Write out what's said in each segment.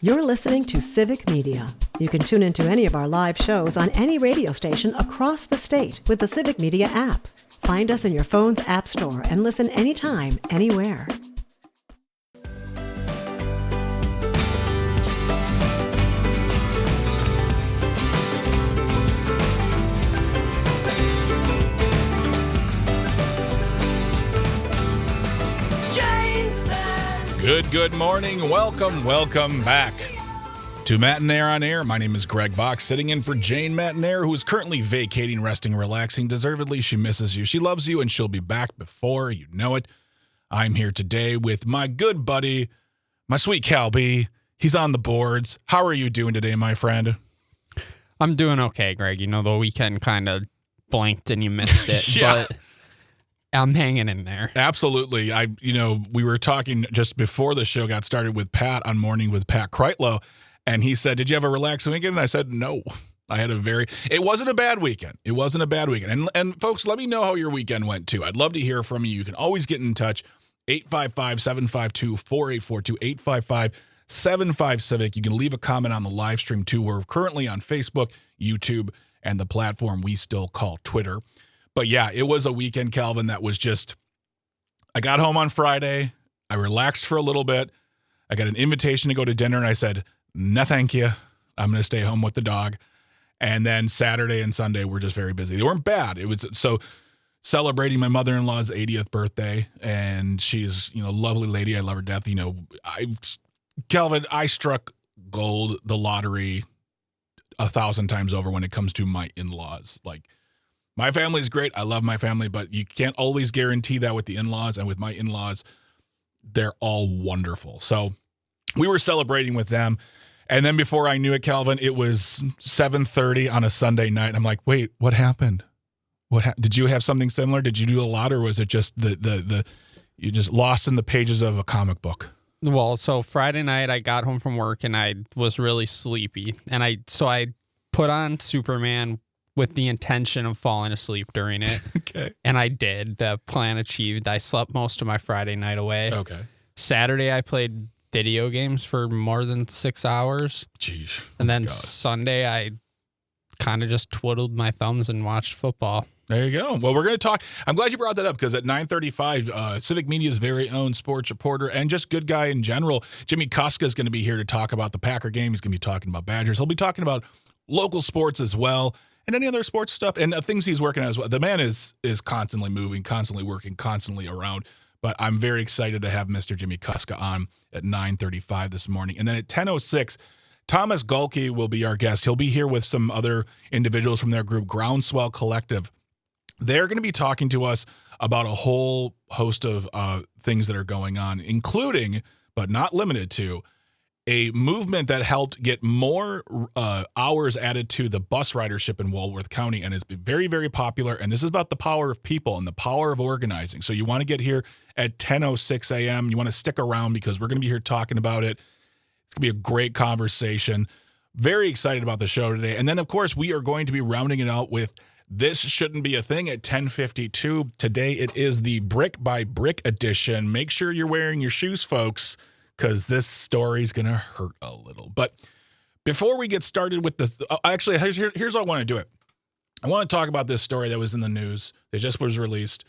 You're listening to Civic Media. You can tune into any of our live shows on any radio station across the state with the Civic Media app. Find us in your phone's app store and listen anytime, anywhere. Good morning. Welcome back to Matinaire on Air. My name is Greg Bach, sitting in for Jane Matinaire, who is currently vacating, resting, relaxing. Deservedly, she misses you. She loves you, and she'll be back before you know it. I'm here today with my good buddy, my sweet Cal B. He's on the boards. How are you doing today, my friend? I'm doing okay, Greg. You know, the weekend kind of blanked and you missed it, Yeah. but I'm hanging in there. Absolutely. We were talking just before the show got started with Pat on Morning with Pat Kreitlow, and he said, "Did you have a relaxing weekend?" And I said, "No." It wasn't a bad weekend. And folks, let me know how your weekend went too. I'd love to hear from you. You can always get in touch. 855-752-4842, 855-75-CIVIC. You can leave a comment on the live stream too. We're currently on Facebook, YouTube, and the platform we still call Twitter. But yeah, it was a weekend, Calvin, that was just, I got home on Friday. I relaxed for a little bit. I got an invitation to go to dinner, and I said, no, thank you. I'm going to stay home with the dog. And then Saturday and Sunday were just very busy. They weren't bad. It was so celebrating my mother-in-law's 80th birthday, and she's, a lovely lady. I love her to death. Calvin, I struck gold, the lottery, 1,000 times over when it comes to my in-laws. Like, my family is great. I love my family, but you can't always guarantee that with the in-laws. And with my in-laws, they're all wonderful. So we were celebrating with them. And then before I knew it, Calvin, it was 7:30 on a Sunday night. I'm like, wait, what happened? Did you have something similar? Did you do a lot, or was it just the you just lost in the pages of a comic book? Well, so Friday night I got home from work and I was really sleepy. And I put on Superman with the intention of falling asleep during it. Okay. And I did. The plan achieved. I slept most of my Friday night away. Okay. Saturday, I played video games for more than 6 hours. Jeez. And then God. Sunday, I kind of just twiddled my thumbs and watched football. There you go. Well, we're going to talk. I'm glad you brought that up because at 9:35, Civic Media's very own sports reporter and just good guy in general, Jimmy Kuska, is going to be here to talk about the Packer game. He's going to be talking about Badgers. He'll be talking about local sports as well. And any other sports stuff and things he's working on as well. The man is constantly moving, constantly working, constantly around. But I'm very excited to have Mr. Jimmy Kuska on at 9:35 this morning. And then at 10:06, Thomas Galke will be our guest. He'll be here with some other individuals from their group, Groundswell Collective. They're going to be talking to us about a whole host of things that are going on, including, but not limited to, a movement that helped get more hours added to the bus ridership in Walworth County, and it's been very, very popular. And this is about the power of people and the power of organizing. So you want to get here at 10:06 a.m. You want to stick around because we're going to be here talking about it. It's going to be a great conversation. Very excited about the show today. And then, of course, we are going to be rounding it out with This Shouldn't Be a Thing at 10:52. Today it is the Brick by Brick edition. Make sure you're wearing your shoes, folks, because this story's going to hurt a little. But before we get started with here's how I want to do it. I want to talk about this story that was in the news. It just was released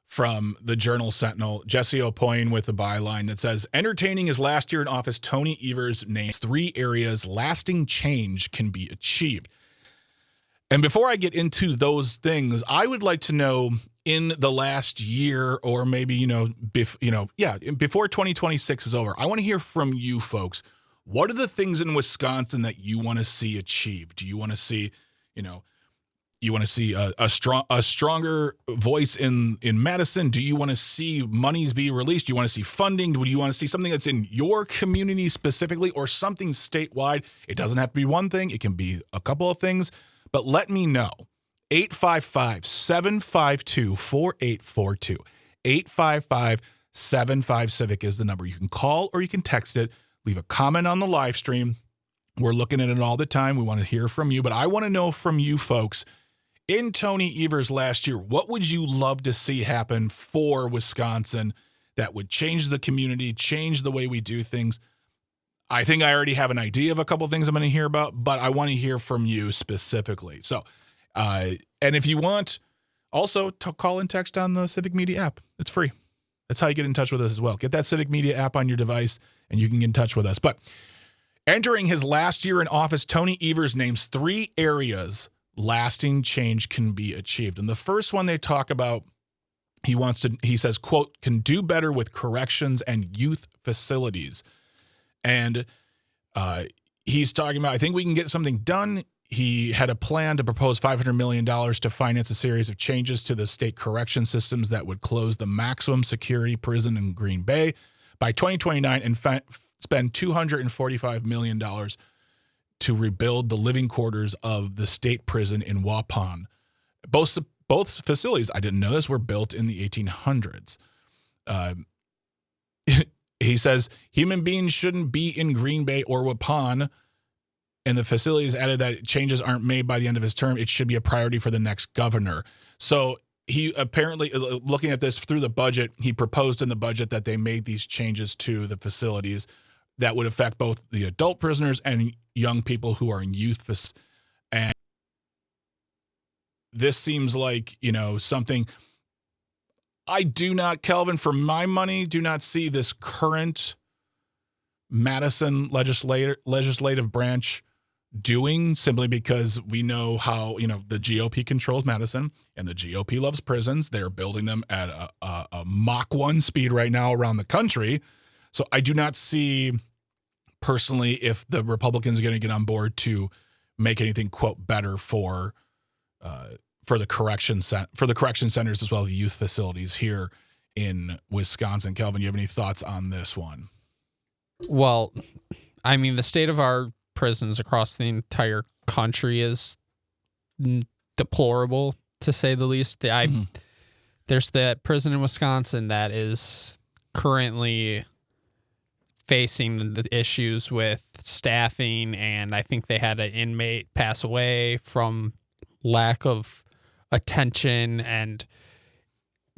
from the Journal Sentinel. Jesse Opoyne with a byline that says, entertaining his last year in office, Tony Evers names 3 areas lasting change can be achieved. And before I get into those things, I would like to know, in the last year, or maybe, before 2026 is over, I want to hear from you folks. What are the things in Wisconsin that you want to see achieved? Do you want to see, a stronger voice in Madison? Do you want to see monies be released? Do you want to see funding? Do you want to see something that's in your community specifically, or something statewide? It doesn't have to be one thing. It can be a couple of things, but let me know. 855-752-4842. 855-75-CIVIC is the number. You can call or you can text it. Leave a comment on the live stream. We're looking at it all the time. We want to hear from you, but I want to know from you folks, in Tony Evers last year, what would you love to see happen for Wisconsin that would change the community, change the way we do things? I think I already have an idea of a couple of things I'm going to hear about, but I want to hear from you specifically. So, and if you want, also call and text on the Civic Media app. It's free. That's how you get in touch with us as well. Get that Civic Media app on your device, and you can get in touch with us. But entering his last year in office, Tony Evers names 3 areas lasting change can be achieved. And the first one they talk about, he says, quote, can do better with corrections and youth facilities. And he's talking about, I think we can get something done. He had a plan to propose $500 million to finance a series of changes to the state correction systems that would close the maximum security prison in Green Bay by 2029 and spend $245 million to rebuild the living quarters of the state prison in Waupun. Both facilities, I didn't know this, were built in the 1800s. He says human beings shouldn't be in Green Bay or Waupun, and the facilities added that changes aren't made by the end of his term. It should be a priority for the next governor. So he apparently, looking at this through the budget, he proposed in the budget that they made these changes to the facilities that would affect both the adult prisoners and young people who are in youth. And this seems like, something I do not, Kelvin, for my money, do not see this current Madison legislative branch doing, simply because we know how, the GOP controls Madison and the GOP loves prisons. They're building them at a Mach 1 speed right now around the country. So I do not see personally if the Republicans are going to get on board to make anything, quote, better for the correction centers as well as the youth facilities here in Wisconsin. Kelvin, you have any thoughts on this one? Well, I mean, the state of our prisons across the entire country is deplorable, to say the least. There's that prison in Wisconsin that is currently facing the issues with staffing, and I think they had an inmate pass away from lack of attention, and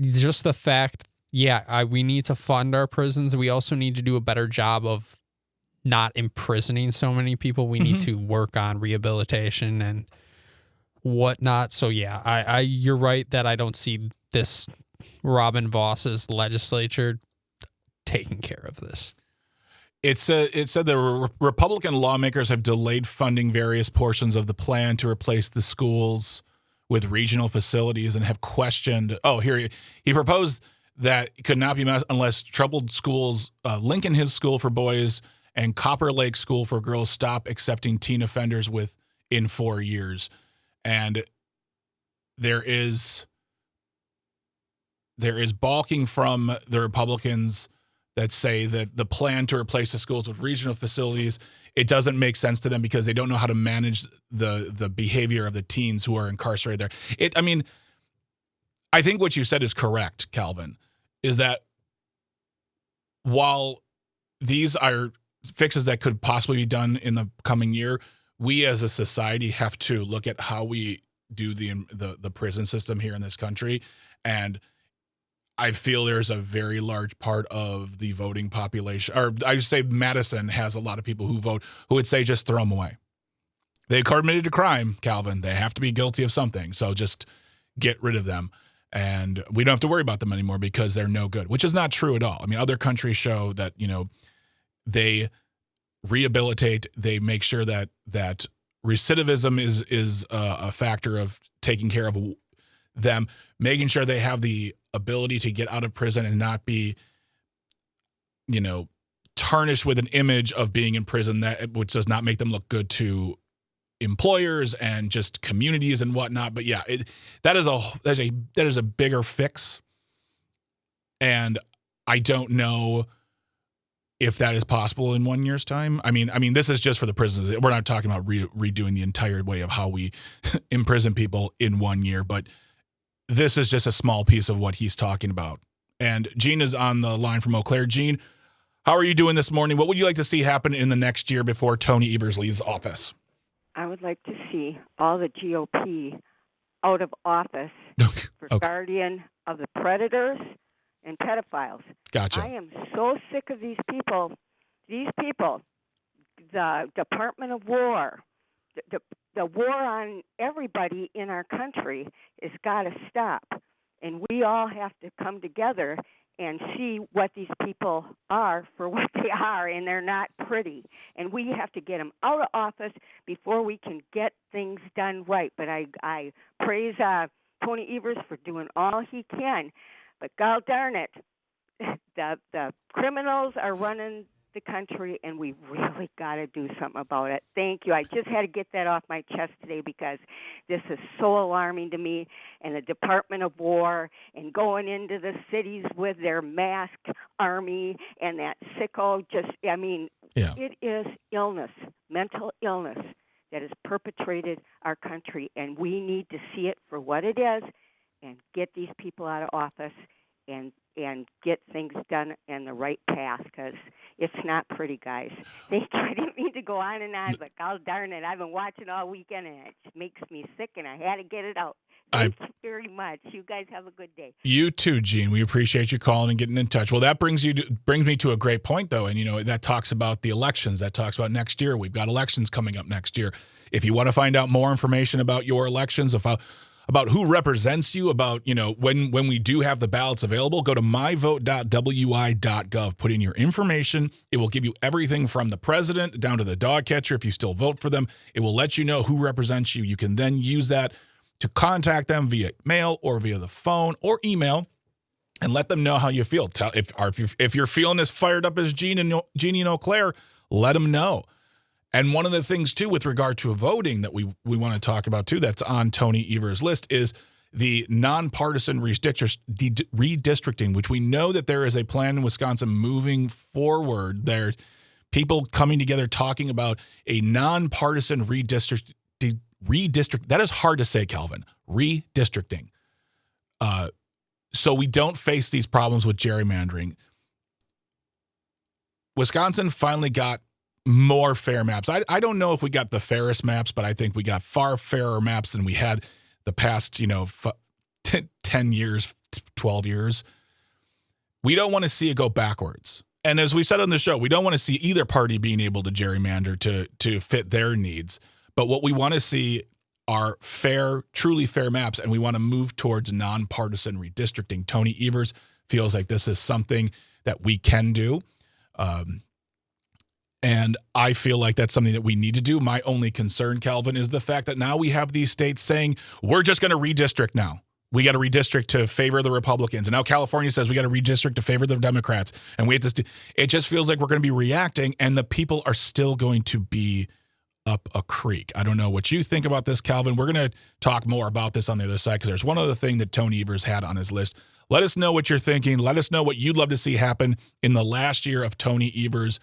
just the fact, we need to fund our prisons. We also need to do a better job of not imprisoning so many people. We need to work on rehabilitation and whatnot. So you're right that I don't see this Robin Voss's legislature taking care of this. It said the Republican lawmakers have delayed funding various portions of the plan to replace the schools with regional facilities and have questioned. He proposed that it could not be met unless troubled schools, Lincoln Hills School for boys and Copper Lake School for girls, stop accepting teen offenders within 4 years. And there is balking from the Republicans that say that the plan to replace the schools with regional facilities, it doesn't make sense to them because they don't know how to manage the behavior of the teens who are incarcerated there. I think what you said is correct, Calvin, is that while these are fixes that could possibly be done in the coming year, we as a society have to look at how we do the prison system here in this country. And I feel there's a very large part of the voting population, or I would say Madison has a lot of people who vote who would say just throw them away. They committed a crime, Calvin. They have to be guilty of something. So just get rid of them. And we don't have to worry about them anymore because they're no good, which is not true at all. I mean, other countries show that, they rehabilitate, they make sure that recidivism is a factor of taking care of them, making sure they have the ability to get out of prison and not be, tarnished with an image of being in prison which does not make them look good to employers and just communities and whatnot. But that is a bigger fix. And I don't know if that is possible in 1 year's time. I mean, this is just for the prisons. We're not talking about redoing the entire way of how we imprison people in 1 year, but this is just a small piece of what he's talking about. And Gene is on the line from Eau Claire. Gene, how are you doing this morning? What would you like to see happen in the next year before Tony Evers leaves office? I would like to see all the GOP out of office for guardian of the predators and pedophiles. Gotcha. I am so sick of these people. These people the Department of War, the war on everybody in our country has got to stop. And we all have to come together and see what these people are for what they are, and they're not pretty. And we have to get them out of office before we can get things done right. But I praise Tony Evers for doing all he can. But God darn it, the criminals are running the country, and we really got to do something about it. Thank you. I just had to get that off my chest today because this is so alarming to me. And the Department of War and going into the cities with their masked army and that sicko it is illness, mental illness that has perpetrated our country, and we need to see it for what it is and get these people out of office and get things done in the right path, because it's not pretty, guys. Thank you. I didn't mean to go on and on, but God darn it, I've been watching all weekend, and it makes me sick, and I had to get it out. Thank you very much. You guys have a good day. You too, Gene. We appreciate you calling and getting in touch. Well, that brings me to a great point, though, and that talks about the elections. That talks about next year. We've got elections coming up next year. If you want to find out more information about your elections, about who represents you, about, when we do have the ballots available, go to myvote.wi.gov. Put in your information. It will give you everything from the president down to the dog catcher. If you still vote for them, it will let you know who represents you. You can then use that to contact them via mail or via the phone or email and let them know how you feel. If you're feeling as fired up as Jeannie and Eau Claire, let them know. And one of the things, too, with regard to voting that we want to talk about, too, that's on Tony Evers' list is the nonpartisan redistricting, which we know that there is a plan in Wisconsin moving forward. There are people coming together talking about a nonpartisan redistrict. That is hard to say, Calvin. Redistricting. So we don't face these problems with gerrymandering. Wisconsin finally got more fair maps. I don't know if we got the fairest maps, but I think we got far fairer maps than we had the past, 10 years, 12 years. We don't want to see it go backwards. And as we said on the show, we don't want to see either party being able to gerrymander to fit their needs. But what we want to see are fair, truly fair maps, and we want to move towards nonpartisan redistricting. Tony Evers feels like this is something that we can do. And I feel like that's something that we need to do. My only concern, Calvin, is the fact that now we have these states saying, we're just going to redistrict now. We got to redistrict to favor the Republicans. And now California says we got to redistrict to favor the Democrats. And we have to it just feels like we're going to be reacting, and the people are still going to be up a creek. I don't know what you think about this, Calvin. We're going to talk more about this on the other side, because there's one other thing that Tony Evers had on his list. Let us know what you're thinking. Let us know what you'd love to see happen in the last year of Tony Evers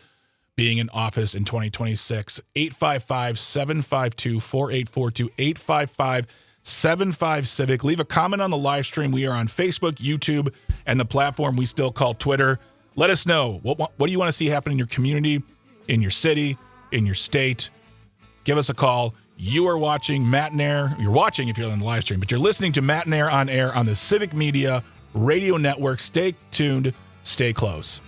being in office in 2026. 855-752-4842, 855-75-CIVIC. Leave a comment on the live stream. We are on Facebook, YouTube, and the platform we still call Twitter. Let us know. What do you want to see happen in your community, in your city, in your state? Give us a call. You are watching Matt and Air. You're watching if you're on the live stream, but you're listening to Matt and Air on air on the Civic Media Radio Network. Stay tuned. Stay close.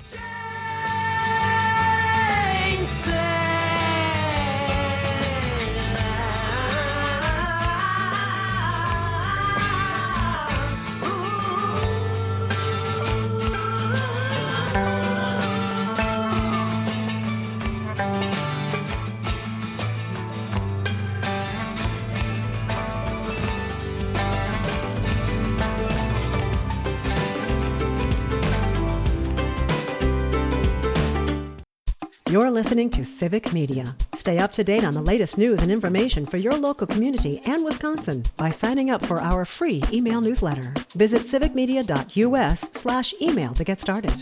You're listening to Civic Media. Stay up to date on the latest news and information for your local community and Wisconsin by signing up for our free email newsletter. Visit civicmedia.us/email to get started.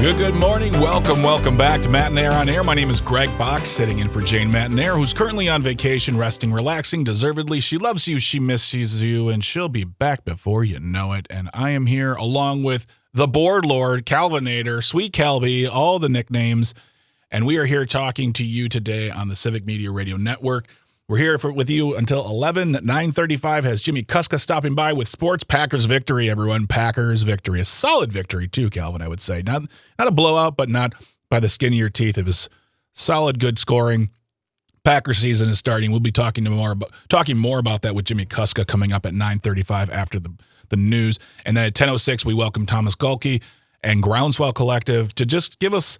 Good morning. Welcome back to Matt and Air on Air. My name is Greg Box, sitting in for Jane Matt and Air, who's currently on vacation, resting, relaxing, deservedly. She loves you, she misses you, and she'll be back before you know it. And I am here along with the Board Lord, Calvinator, Sweet Calby, all the nicknames. And we are here talking to you today on the Civic Media Radio Network. We're here with you until 11. At 9:35 has Jimmy Kuska stopping by with sports. Packers victory, everyone. Packers victory. A solid victory, too, Calvin, I would say. Not a blowout, but not by the skin of your teeth. It was solid, good scoring. Packer season is starting. We'll be talking more about that with Jimmy Kuska coming up at 9:35 after the news. And then at 10:06, we welcome Thomas Gulke and Groundswell Collective to just give us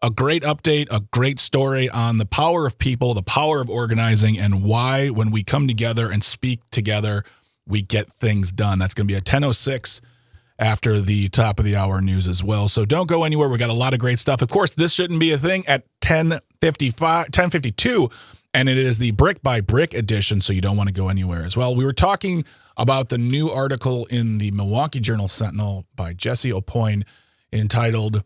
a great update, a great story on the power of people, the power of organizing, and why when we come together and speak together, we get things done. That's going to be at 10:06 after the top of the hour news as well. So don't go anywhere. We got a lot of great stuff. Of course, this shouldn't be a thing at 10:52, and it is the Brick by Brick edition, so you don't want to go anywhere as well. We were talking about the new article in the Milwaukee Journal-Sentinel by Jesse Aupoin entitled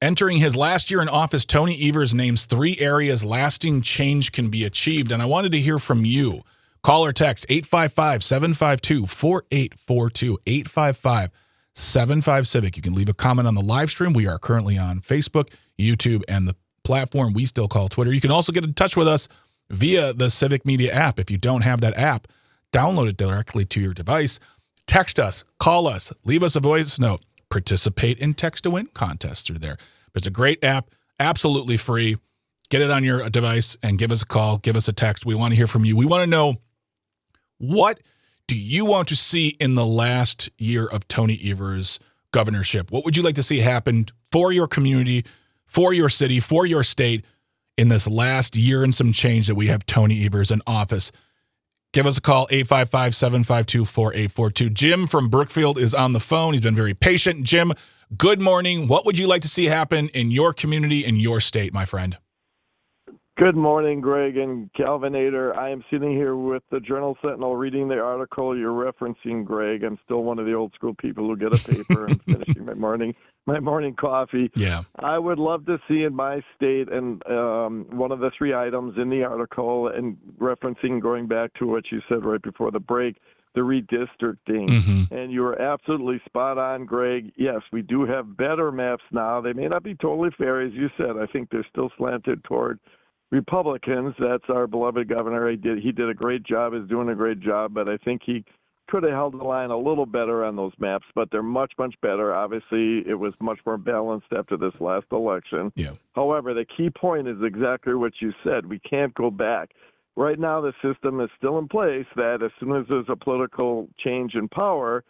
Entering His Last Year in Office, Tony Evers names 3 areas lasting change can be achieved. And I wanted to hear from you. Call or text 855-752-4842, 855-75-CIVIC. You can leave a comment on the live stream. We are currently on Facebook, YouTube, and the platform we still call Twitter. You can also get in touch with us via the Civic Media app. If you don't have that app, download it directly to your device. Text us, call us, leave us a voice note. Participate in text-to-win contests through there. It's a great app, absolutely free. Get it on your device and give us a call, give us a text. We want to hear from you. We want to know, what do you want to see in the last year of Tony Evers' governorship? What would you like to see happen for your community, for your city, for your state in this last year and some change that we have Tony Evers in office? Give us a call, 855-752-4842. Jim from Brookfield is on the phone. He's been very patient. Jim, good morning. What would you like to see happen in your community, in your state, my friend? Good morning, Greg and Calvinator. I am sitting here with the Journal-Sentinel reading the article you're referencing, Greg. I'm still one of the old school people who get a paper and finishing my morning coffee. Yeah. I would love to see in my state, and one of the 3 items in the article, and referencing, going back to what you said right before the break, the redistricting. Mm-hmm. And you were absolutely spot on, Greg. Yes, we do have better maps now. They may not be totally fair, as you said. I think they're still slanted toward Republicans. That's our beloved governor. He did a great job, is doing a great job, but I think he could have held the line a little better on those maps, but they're much, much better. Obviously, it was much more balanced after this last election. Yeah. However, the key point is exactly what you said. We can't go back. Right now, the system is still in place that as soon as there's a political change in power,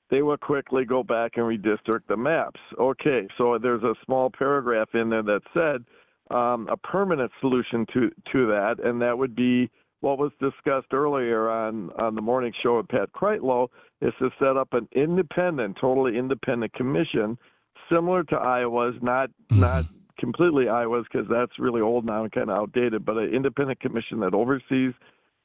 they will quickly go back and redistrict the maps. Okay, so there's a small paragraph in there that said, a permanent solution to that, and that would be what was discussed earlier on the morning show with Pat Kreitlow, is to set up an totally independent commission, similar to Iowa's, not completely Iowa's, because that's really old now and kind of outdated, but an independent commission that oversees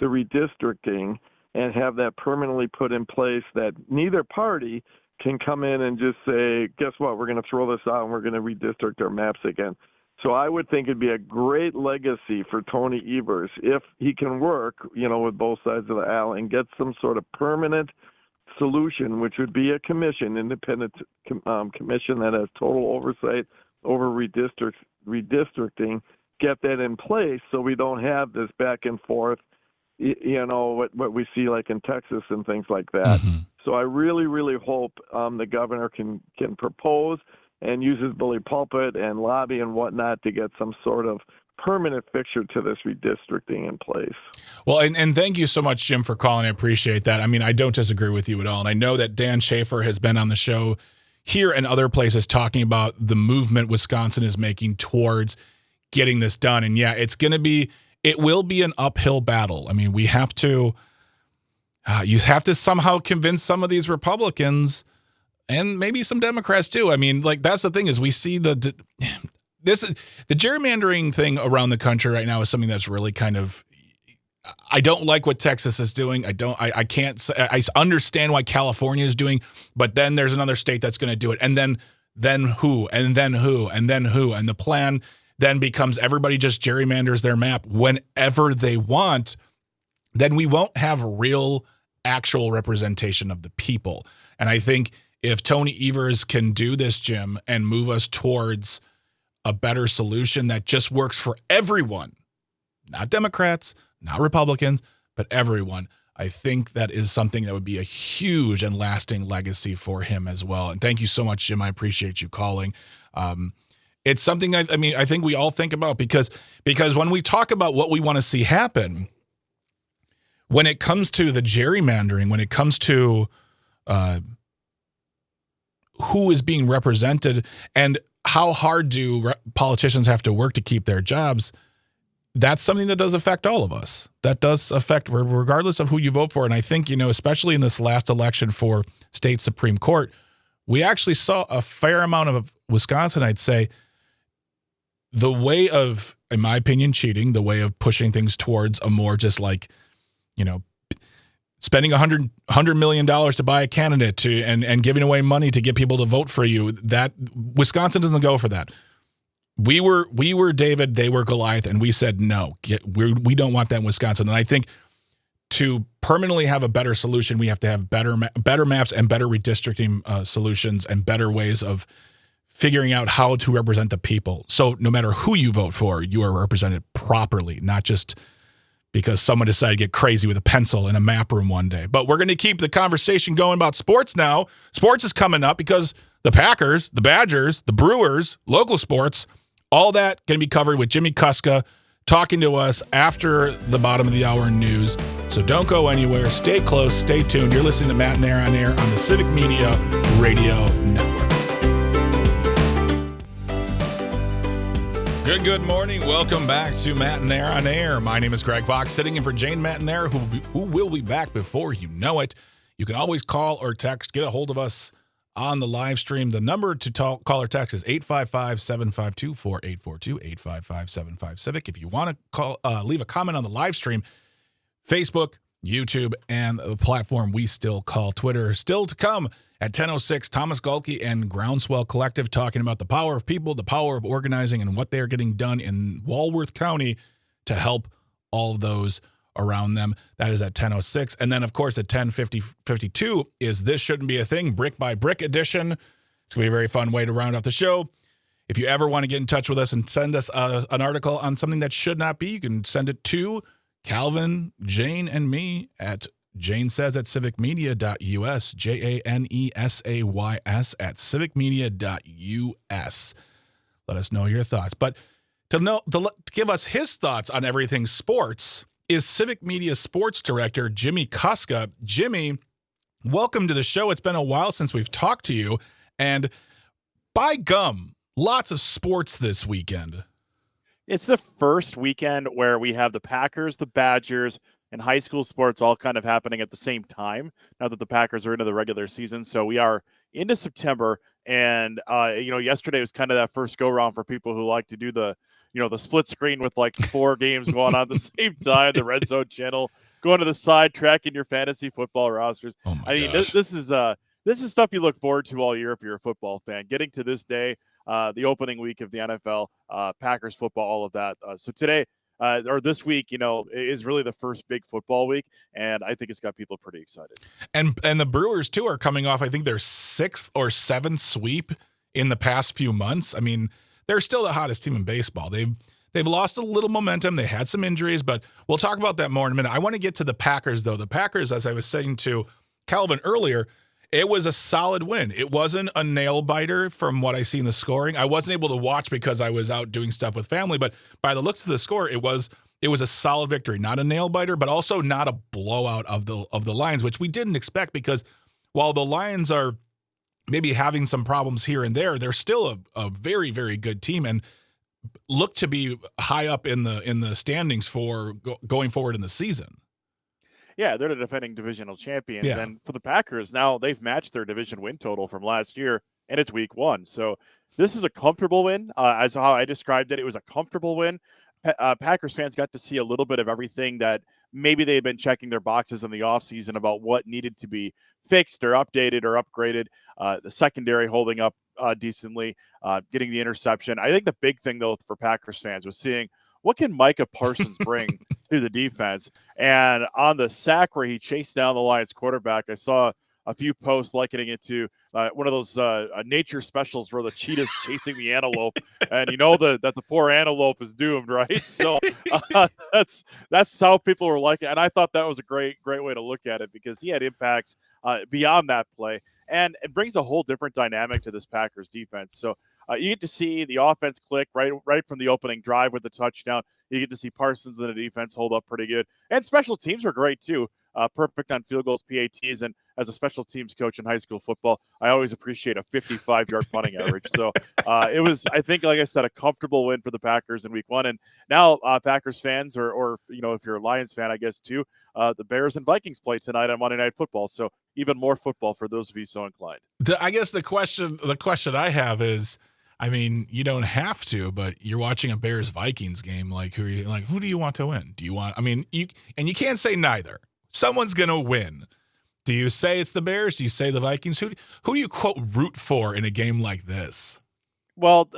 the redistricting and have that permanently put in place, that neither party can come in and just say, guess what, we're going to throw this out and we're going to redistrict our maps again. So I would think it'd be a great legacy for Tony Evers if he can work, with both sides of the aisle and get some sort of permanent solution, which would be a commission, independent commission that has total oversight over redistricting, get that in place so we don't have this back and forth, what we see like in Texas and things like that. Mm-hmm. So I really, really hope the governor can propose and use his bully pulpit and lobby and whatnot to get some sort of permanent fixture to this redistricting in place. Well, and thank you so much, Jim, for calling. I appreciate that. I mean, I don't disagree with you at all. And I know that Dan Schaefer has been on the show here and other places talking about the movement Wisconsin is making towards getting this done. And yeah, it will be an uphill battle. I mean, we have to, you have to somehow convince some of these Republicans and maybe some Democrats too. I mean, like, that's the thing, is we see the gerrymandering thing around the country right now is something that's really kind of, I don't like what Texas is doing. I can't say, I understand why California is doing, but then there's another state that's going to do it. And then who, and then who, and then who. And the plan then becomes everybody just gerrymanders their map whenever they want. Then we won't have real actual representation of the people. And I think if Tony Evers can do this, Jim, and move us towards a better solution that just works for everyone, not Democrats, not Republicans, but everyone, I think that is something that would be a huge and lasting legacy for him as well. And thank you so much, Jim. I appreciate you calling. It's something I think we all think about because when we talk about what we want to see happen, when it comes to the gerrymandering, when it comes to who is being represented and how hard do politicians have to work to keep their jobs, that's something that does affect all of us. That does affect regardless of who you vote for. And I think, especially in this last election for state Supreme Court, we actually saw a fair amount of Wisconsin, I'd say, the way of, in my opinion, cheating, the way of pushing things towards a more just like, spending $100 million to buy a candidate and giving away money to get people to vote for you. That Wisconsin doesn't go for that. We were David, they were Goliath, and we said no. We don't want that in Wisconsin. And I think to permanently have a better solution, we have to have better maps and better redistricting solutions and better ways of figuring out how to represent the people. So no matter who you vote for, you are represented properly, not just because someone decided to get crazy with a pencil in a map room one day. But we're going to keep the conversation going about sports now. Sports is coming up because the Packers, the Badgers, the Brewers, local sports, all that going to be covered with Jimmy Kuska talking to us after the bottom of the hour news. So don't go anywhere. Stay close. Stay tuned. You're listening to Matt and Air on Air on the Civic Media Radio Network. Good morning. Welcome back to Matt and Air on Air. My name is Greg Fox, sitting in for Jane Matt and Air, who will be back before you know it. You can always call or text, get a hold of us on the live stream. The number to call or text is 855-752-4842, 855-75-CIVIC. If you want to call, leave a comment on the live stream, Facebook, YouTube, and the platform we still call Twitter. Still to come at 10:06, Thomas Galke and Groundswell Collective talking about the power of people, the power of organizing, and what they are getting done in Walworth County to help all of those around them. That is at 10:06. And then, of course, at 10:52 is This Shouldn't Be a Thing, Brick by Brick edition. It's going to be a very fun way to round off the show. If you ever want to get in touch with us and send us an article on something that should not be, you can send it to Calvin, Jane, and me at Jane says at civicmedia.us, JANESAYS at civicmedia.us. Let us know your thoughts. But to give us his thoughts on everything sports is Civic Media Sports Director Jimmy Kuska. Jimmy, welcome to the show. It's been a while since we've talked to you. And by gum, lots of sports this weekend. It's the first weekend where we have the Packers, the Badgers, and high school sports all kind of happening at the same time, now that the Packers are into the regular season. So we are into September, and yesterday was kind of that first go-round for people who like to do the split screen with like 4 games going on at the same time, the Red Zone channel, going to the side, tracking your fantasy football rosters. Oh my gosh. This is stuff you look forward to all year if you're a football fan. Getting to this day, the opening week of the NFL, Packers football, all of that. So today, or this week, is really the first big football week, and I think it's got people pretty excited. And the Brewers too are coming off, I think, their 6th or 7th sweep in the past few months. I mean, they're still the hottest team in baseball. They've lost a little momentum. They had some injuries, but we'll talk about that more in a minute. I want to get to the Packers, though. The Packers, as I was saying to Calvin earlier, it was a solid win. It wasn't a nail biter from what I see in the scoring. I wasn't able to watch because I was out doing stuff with family, but by the looks of the score, it was a solid victory. Not a nail biter, but also not a blowout of the Lions, which we didn't expect, because while the Lions are maybe having some problems here and there, they're still a very, very good team and look to be high up in the standings for going forward in the season. Yeah, they're the defending divisional champions. Yeah. And for the Packers, now they've matched their division win total from last year, and it's week 1. So this is a comfortable win. As how I described it, it was a comfortable win. Packers fans got to see a little bit of everything that maybe they had been checking their boxes in the offseason about what needed to be fixed or updated or upgraded. The secondary holding up decently, getting the interception. I think the big thing, though, for Packers fans was seeing what can Micah Parsons bring to the defense. And on the sack where he chased down the Lions quarterback, I saw a few posts likening it to one of those nature specials where the cheetah's chasing the antelope, and that the poor antelope is doomed, right? So that's how people were liking it. And I thought that was a great way to look at it, because he had impacts beyond that play, and it brings a whole different dynamic to this Packers defense. So you get to see the offense click right from the opening drive with the touchdown. You get to see Parsons and the defense hold up pretty good, and special teams were great too. Perfect on field goals, PATs, and as a special teams coach in high school football, I always appreciate a 55-yard punting average. So it was, I think, like I said, a comfortable win for the Packers in Week 1. And now Packers fans, or if you're a Lions fan, I guess too, the Bears and Vikings play tonight on Monday Night Football. So even more football for those of you so inclined. I guess the question I have is, I mean, you don't have to, but you're watching a Bears Vikings game. Like, who do you want to win? Do you want? I mean, you can't say neither. Someone's gonna win. Do you say it's the Bears? Do you say the Vikings? Who do you quote root for in a game like this? Well,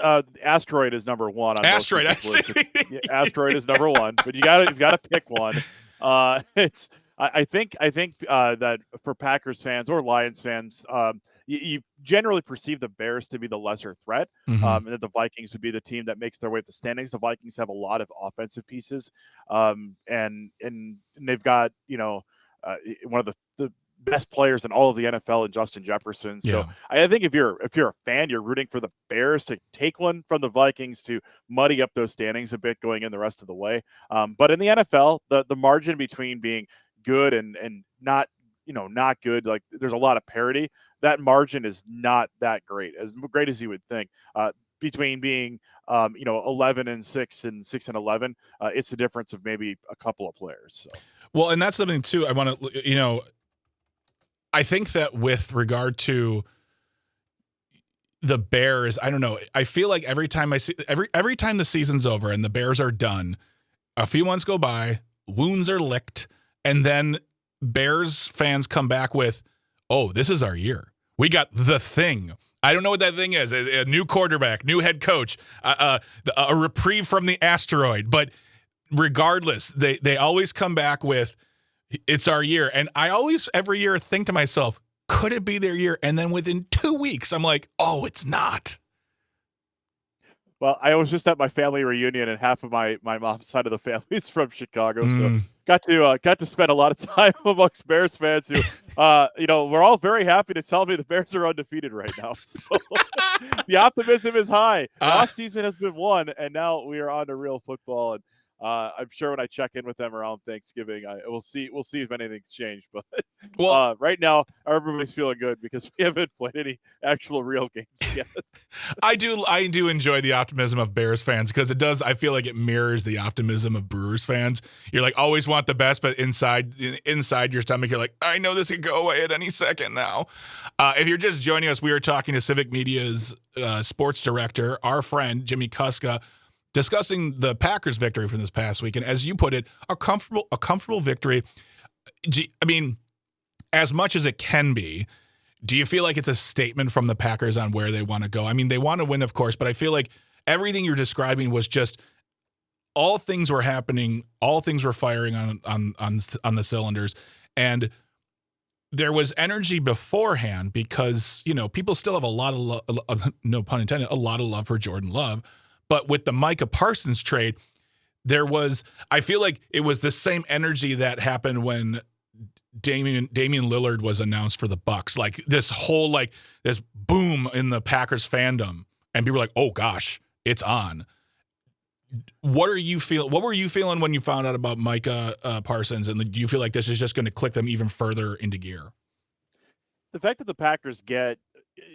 Asteroid is number one. On Asteroid, Asteroid is number one, but you've got to pick one. I think that for Packers fans or Lions fans, you generally perceive the Bears to be the lesser threat, and that the Vikings would be the team that makes their way up the standings. The Vikings have a lot of offensive pieces, and they've got one of the best players in all of the NFL in Justin Jefferson. So I think if you're a fan, you're rooting for the Bears to take one from the Vikings to muddy up those standings a bit going in the rest of the way. But in the NFL, the margin between being good and not good, like there's a lot of parity. That margin is not that great as you would think. Between being 11-6 and 6-11, it's the difference of maybe a couple of players. So. Well, and that's something too. I want to, I think that with regard to the Bears, I don't know. I feel like every time every time the season's over and the Bears are done, a few months go by, wounds are licked, and then Bears fans come back with, "Oh, this is our year. We got the thing." I don't know what that thing is. A new quarterback, new head coach, a reprieve from the asteroid. But regardless, they always come back with, "It's our year." And I always, every year, think to myself, could it be their year? And then within 2 weeks, I'm like, oh, it's not. Well, I was just at my family reunion, and half of my mom's side of the family is from Chicago, so got to spend a lot of time amongst Bears fans who, we're all very happy to tell me the Bears are undefeated right now. So the optimism is high. The offseason has been won, and now we are on to real football. And I'm sure when I check in with them around Thanksgiving, we'll see if anything's changed. But right now, everybody's feeling good because we haven't played any actual real games yet. I do enjoy the optimism of Bears fans because it does. I feel like it mirrors the optimism of Brewers fans. You're like always want the best, but inside your stomach, you're like, I know this could go away at any second now. If you're just joining us, we are talking to Civic Media's sports director, our friend Jimmy Kuska, discussing the Packers' victory from this past week. And as you put it, a comfortable victory. I mean, as much as it can be, do you feel like it's a statement from the Packers on where they want to go? I mean, they want to win, of course, but I feel like everything you're describing was just all things were happening, all things were firing on the cylinders, and there was energy beforehand because, people still have a lot of love, no pun intended, a lot of love for Jordan Love. But with the Micah Parsons trade, I feel like it was the same energy that happened when Damian Lillard was announced for the Bucks. Like this whole, this boom in the Packers fandom. And people were like, oh gosh, it's on. What were you feeling when you found out about Micah Parsons? And do you feel like this is just going to click them even further into gear? The fact that the Packers get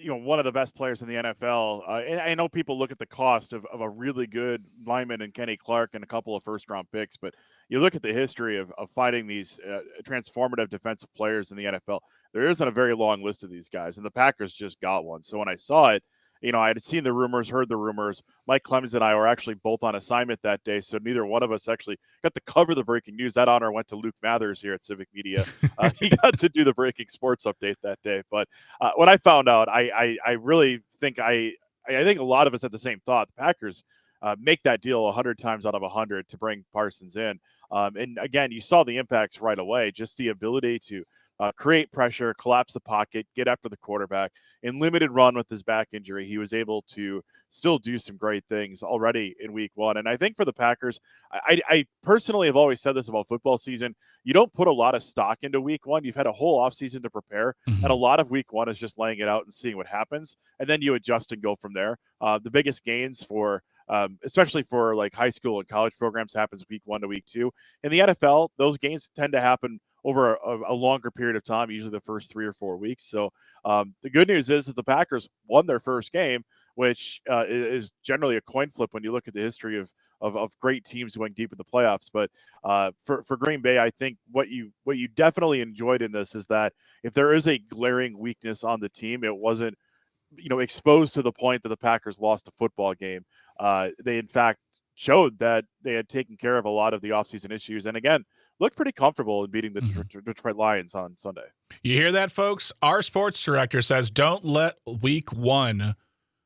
one of the best players in the NFL. And I know people look at the cost of a really good lineman and Kenny Clark and a couple of first-round picks, but you look at the history of finding these transformative defensive players in the NFL, there isn't a very long list of these guys, and the Packers just got one. So when I saw it, I had seen the rumors, heard the rumors. Mike Clemens and I were actually both on assignment that day, so neither one of us actually got to cover the breaking news. That honor went to Luke Mathers here at Civic Media. He got to do the breaking sports update that day. But when I found out, I really think I think a lot of us had the same thought. The Packers make that deal 100 times out of 100 to bring Parsons in. And again, you saw the impacts right away, just the ability to create pressure, collapse the pocket, get after the quarterback. In limited run with his back injury, he was able to still do some great things already in week one. And I think for the Packers, I personally have always said this about football season. You don't put a lot of stock into week one. You've had a whole offseason to prepare, and a lot of week one is just laying it out and seeing what happens. And then you adjust and go from there. The biggest gains for especially for like high school and college programs happens week 1 to week 2. In the NFL, those gains tend to happen over a longer period of time, usually the first 3 or 4 weeks. So the good news is that the Packers won their first game, which is generally a coin flip when you look at the history of great teams going deep in the playoffs. But for Green Bay, I think what you definitely enjoyed in this is that if there is a glaring weakness on the team, it wasn't exposed to the point that the Packers lost a football game. They in fact showed that they had taken care of a lot of the offseason issues, and again, looked pretty comfortable in beating the Detroit Lions on Sunday. You hear that, folks? Our sports director says don't let week 1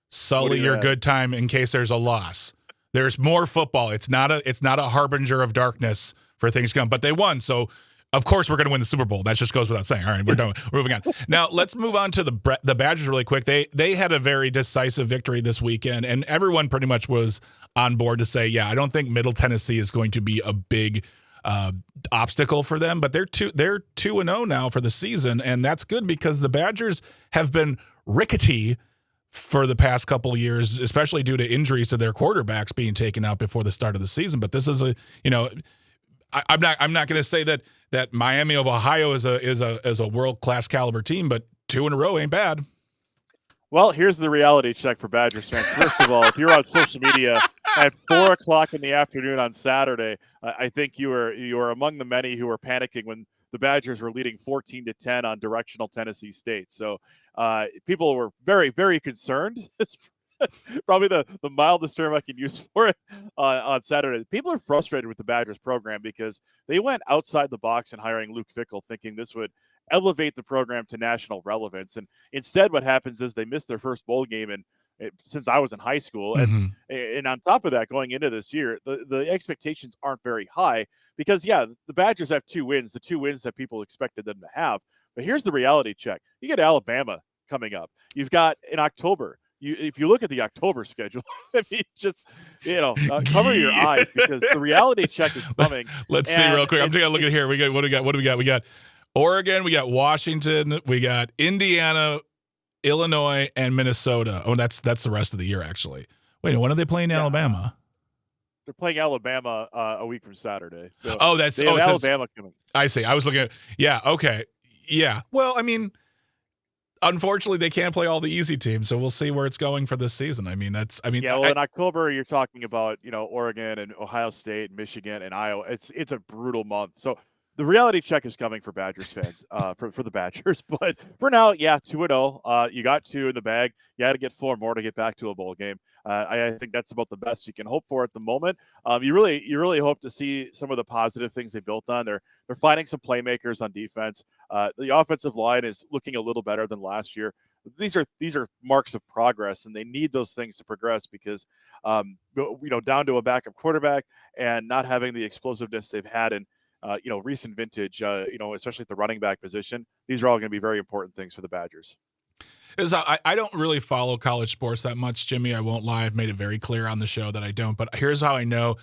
sully your good time in case there's a loss. There's more football. It's not a harbinger of darkness for things to come, but they won, so of course we're going to win the Super Bowl. That just goes without saying. All right, we're done. We're moving on. Now let's move on to the Badgers really quick. They had a very decisive victory this weekend, and everyone pretty much was on board to say, yeah, I don't think Middle Tennessee is going to be a big obstacle for them, but they're 2-0 now for the season, and that's good because the Badgers have been rickety for the past couple of years, especially due to injuries to their quarterbacks being taken out before the start of the season. But this is I'm not going to say that Miami of Ohio is a world-class caliber team, but 2 in a row ain't bad. Well, here's the reality check for Badgers fans. First of all, if you're on social media at 4:00 in the afternoon on Saturday, I think you were among the many who were panicking when the Badgers were leading 14-10 on directional Tennessee State. So people were very, very concerned. It's probably the mildest term I can use for it on Saturday. People are frustrated with the Badgers program because they went outside the box in hiring Luke Fickell, thinking this would elevate the program to national relevance. And instead, what happens is they missed their first bowl game since I was in high school. And on top of that, going into this year, the expectations aren't very high because, yeah, the Badgers have 2 wins, the 2 wins that people expected them to have. But here's the reality check. You get Alabama coming up. You've got in October. If you look at the October schedule, I mean, just, cover your eyes because the reality check is coming. Let's see real quick. I'm taking a look at here. What do we got? We got Oregon, we got Washington, we got Indiana, Illinois, and Minnesota. Oh, that's the rest of the year, actually. Wait, when are they playing Alabama? They're playing Alabama a week from Saturday. So Alabama coming. I see. I was looking at okay. Yeah. Well, I mean, unfortunately, they can't play all the easy teams, so we'll see where it's going for this season. In October, you're talking about Oregon and Ohio State, Michigan, and Iowa. It's a brutal month. So the reality check is coming for Badgers fans, for the Badgers. But for now, 2-0. You got 2 in the bag. You had to get 4 more to get back to a bowl game. I think that's about the best you can hope for at the moment. You really hope to see some of the positive things they built on. They're finding some playmakers on defense. The offensive line is looking a little better than last year. These are marks of progress, and they need those things to progress because, down to a backup quarterback and not having the explosiveness they've had in recent vintage, especially at the running back position. These are all going to be very important things for the Badgers. I don't really follow college sports that much, Jimmy. I won't lie. I've made it very clear on the show that I don't. But here's how I know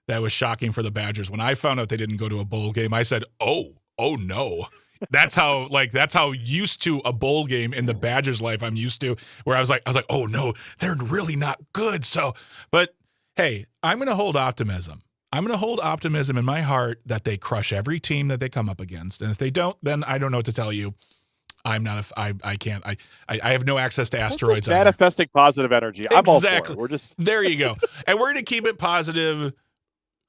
that was shocking for the Badgers. When I found out they didn't go to a bowl game, I said, oh no. That's how used to a bowl game in the Badgers' life I'm used to, where I was like, oh no, they're really not good. So, but hey, I'm going to hold optimism. I'm going to hold optimism in my heart that they crush every team that they come up against. And if they don't, then I don't know what to tell you. I have no access to asteroids. Just manifesting positive energy. I'm all for it. We're just there you go. And we're going to keep it positive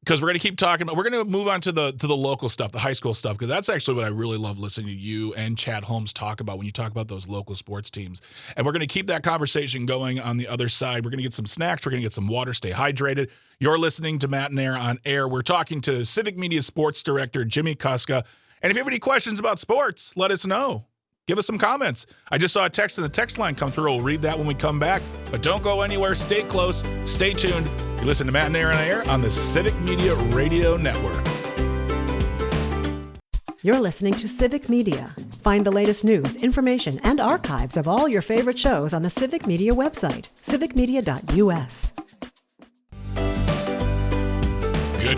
because we're going to keep talking about, we're going to move on to the local stuff, the high school stuff, because that's actually what I really love listening to you and Chad Holmes talk about when you talk about those local sports teams. And we're going to keep that conversation going on the other side. We're going to get some snacks. We're going to get some water, stay hydrated. You're listening to Matt and Air on Air. We're talking to Civic Media Sports Director Jimmy Kuska. And if you have any questions about sports, let us know. Give us some comments. I just saw a text in the text line come through. We'll read that when we come back. But don't go anywhere. Stay close. Stay tuned. You listen to Matt and Air on Air on the Civic Media Radio Network. You're listening to Civic Media. Find the latest news, information, and archives of all your favorite shows on the Civic Media website, civicmedia.us.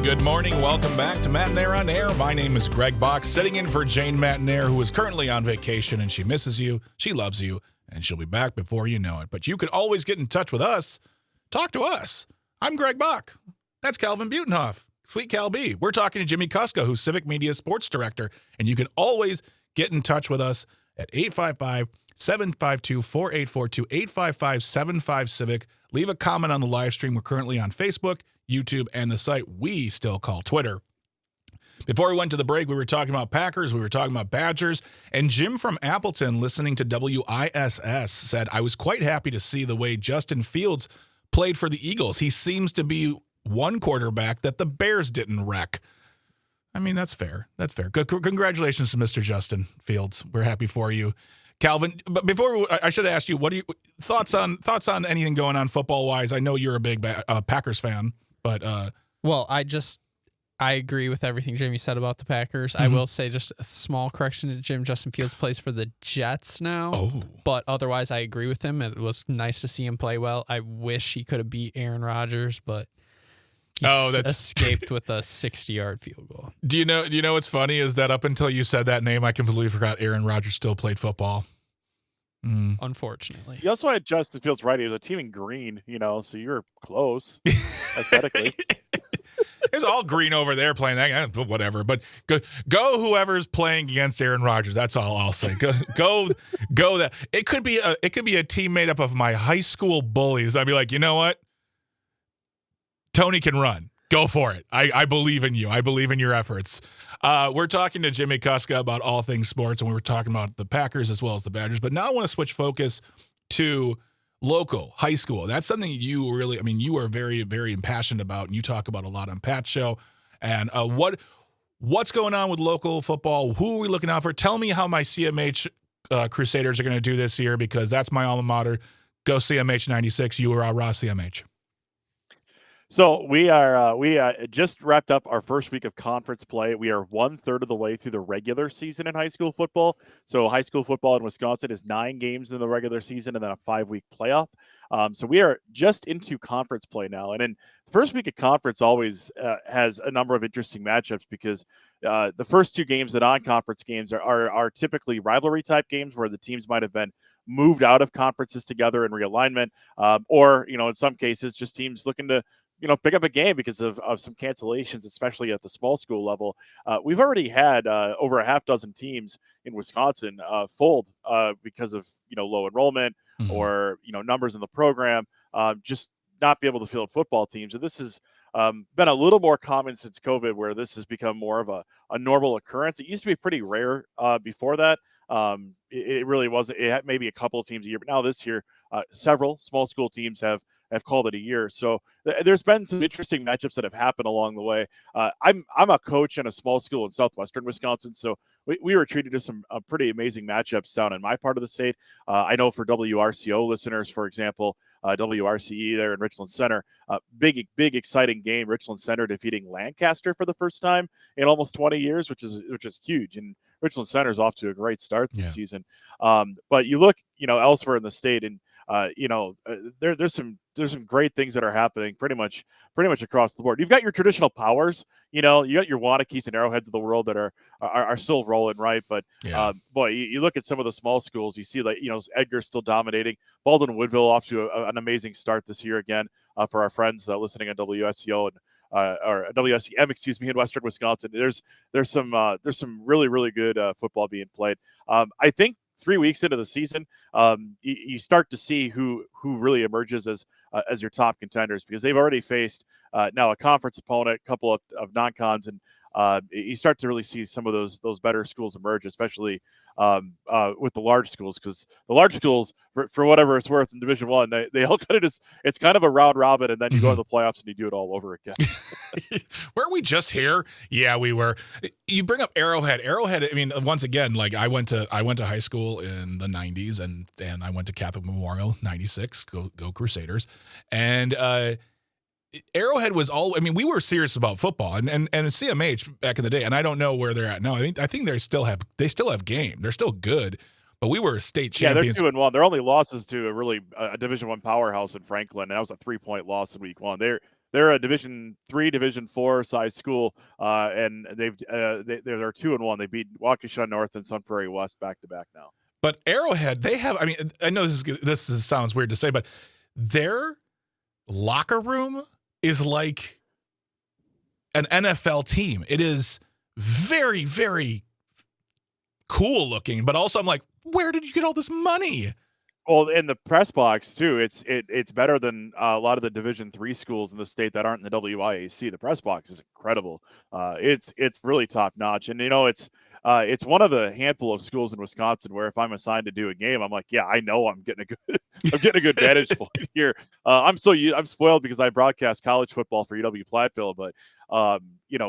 Good morning. Welcome back to Matt and Air on Air. My name is Greg Bach, sitting in for Jane Matt-Nair, who is currently on vacation, and she misses you, she loves you, and she'll be back before you know it. But you can always get in touch with us. Talk to us. I'm Greg Bach. That's Calvin Butenhoff. Sweet Cal B. We're talking to Jimmy Kuska, who's Civic Media Sports Director, and you can always get in touch with us at 855-752-4842, 855-75-CIVIC. Leave a comment on the live stream. We're currently on Facebook, YouTube, and the site we still call Twitter. Before we went to the break, we were talking about Packers, we were talking about Badgers, and Jim from Appleton, listening to WISS, said, I was quite happy to see the way Justin Fields played for the Eagles. He seems to be one quarterback that the Bears didn't wreck. I mean, that's fair. That's fair. Good. Congratulations to Mr. Justin Fields. We're happy for you. Calvin, but before I should ask you, what are you thoughts on anything going on football wise? I know you're a big Packers fan, but well, I agree with everything Jimmy said about the Packers. I will say just a small correction to Jim. Justin Fields plays for the Jets now, but otherwise I agree with him. It was nice to see him play well. I wish he could have beat Aaron Rodgers, but he escaped with a 60-yard field goal. Do you know what's funny is that up until you said that name, I completely forgot Aaron Rodgers still played football. Unfortunately. You also had Justin Fields right. He was a team in green, so you're close aesthetically. It's all green over there playing that, whatever. But go whoever's playing against Aaron Rodgers. That's all I'll say. Go that. It could be a team made up of my high school bullies. I'd be like, you know what? Tony can run. Go for it. I believe in you. I believe in your efforts. We're talking to Jimmy Kuska about all things sports, and we were talking about the Packers as well as the Badgers. But now I want to switch focus to local high school. That's something you really, you are very, very impassioned about, and you talk about a lot on Pat's show. And what's going on with local football? Who are we looking out for? Tell me how my CMH Crusaders are going to do this year, because that's my alma mater. Go CMH 96. You are raw CMH. So we just wrapped up our first week of conference play. We are 1/3 of the way through the regular season in high school football. So high school football in Wisconsin is 9 games in the regular season and then a 5-week playoff. So we are just into conference play now. And then the first week of conference always has a number of interesting matchups, because the first 2 games, the non-conference games, are typically rivalry type games where the teams might have been moved out of conferences together in realignment, or in some cases just teams looking to pick up a game because of some cancellations, especially at the small school level. We've already had over a half dozen teams in Wisconsin fold because of low enrollment or numbers in the program, just not be able to field football teams. And this has been a little more common since COVID, where this has become more of a normal occurrence. It used to be pretty rare before that. It really wasn't. It had maybe a couple of teams a year, but now this year, several small school teams have called it a year. So there's been some interesting matchups that have happened along the way. I'm a coach in a small school in southwestern Wisconsin, so we were treated to some pretty amazing matchups down in my part of the state. I know for WRCO listeners, for example, WRCE there in Richland Center, big exciting game. Richland Center defeating Lancaster for the first time in almost 20 years, which is huge. And Richland Center is off to a great start this season. But you look, elsewhere in the state, and there's some great things that are happening pretty much across the board. You've got your traditional powers, you got your Wanakees and Arrowheads of the world that are still rolling, right? But boy, you look at some of the small schools, you see Edgar's still dominating. Baldwin Woodville off to an amazing start this year again, for our friends listening on WSCO and or WSCM, in Western Wisconsin. There's some really, really good football being played. I think 3 weeks into the season, you start to see who really emerges as your top contenders, because they've already faced now a conference opponent, a couple of non-cons, and you start to really see some of those better schools emerge, especially with the large schools, because the large schools, for whatever it's worth in Division I, they all kind of just, it's kind of a round robin, and then you go to the playoffs and you do it all over again. Were we just here? Yeah, we were. You bring up Arrowhead. Once again, like I went to high school in the 90s, and I went to Catholic Memorial 96. Go Crusaders. And Arrowhead was we were serious about football and CMH back in the day, and I don't know where they're at now. I think they still have game. They're still good, but we were state champions. Yeah, they're 2-1. Their only losses to a Division I powerhouse in Franklin, and that was a 3-point loss in week 1. They're a Division III, Division IV size school, and they're 2-1. They beat Waukesha North and Sun Prairie West back to back now. But Arrowhead, they have. I know this sounds weird to say, but their locker room is like an NFL team. It is very, very cool looking, but also I'm like, where did you get all this money? Well, in the press box too, it's better than a lot of the Division III schools in the state that aren't in the WIAC. The press box is incredible. It's really top notch, and it's one of the handful of schools in Wisconsin where if I'm assigned to do a game, I'm like, yeah, I know I'm getting a good vantage point here. I'm spoiled because I broadcast college football for UW Platteville, but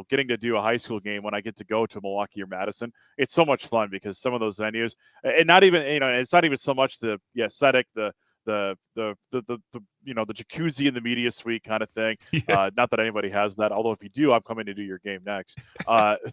getting to do a high school game when I get to go to Milwaukee or Madison, it's so much fun because some of those venues, and not even it's not even so much the aesthetic, the jacuzzi in the media suite kind of thing. Yeah. Not that anybody has that, although if you do, I'm coming to do your game next.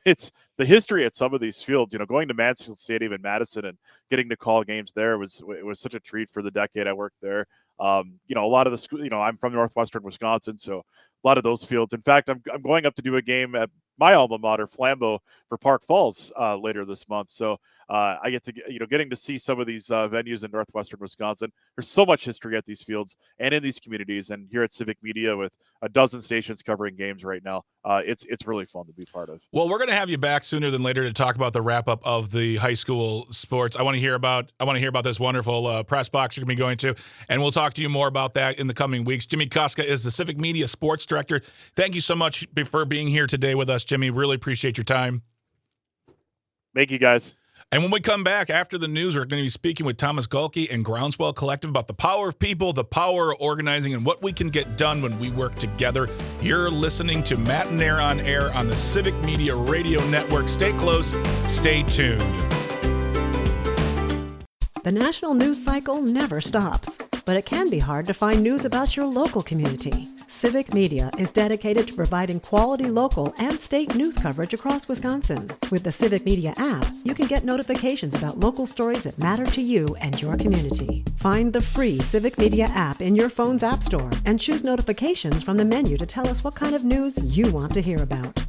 It's the history at some of these fields. Going to Mansfield Stadium in Madison and getting to call games there was such a treat for the decade I worked there. A lot of the school, I'm from northwestern Wisconsin, so a lot of those fields. In fact, I'm going up to do a game at my alma mater, Flambeau, for Park Falls later this month. So I get to getting to see some of these venues in northwestern Wisconsin. There's so much history at these fields and in these communities, and here at Civic Media with a dozen stations covering games right now. It's really fun to be part of. Well, we're going to have you back sooner than later to talk about the wrap up of the high school sports. I want to hear about this wonderful press box you're going to be going to, and we'll talk to you more about that in the coming weeks. Jimmy Koska is the Civic Media Sports Director. Thank you so much for being here today with us, Jimmy. Really appreciate your time. Thank you, guys. And when we come back after the news, we're going to be speaking with Thomas Gulke and Groundswell Collective about the power of people, the power of organizing, and what we can get done when we work together. You're listening to Matt and Air on Air on the Civic Media Radio Network. Stay close. Stay tuned. The national news cycle never stops, but it can be hard to find news about your local community. Civic Media is dedicated to providing quality local and state news coverage across Wisconsin. With the Civic Media app, you can get notifications about local stories that matter to you and your community. Find the free Civic Media app in your phone's app store and choose notifications from the menu to tell us what kind of news you want to hear about.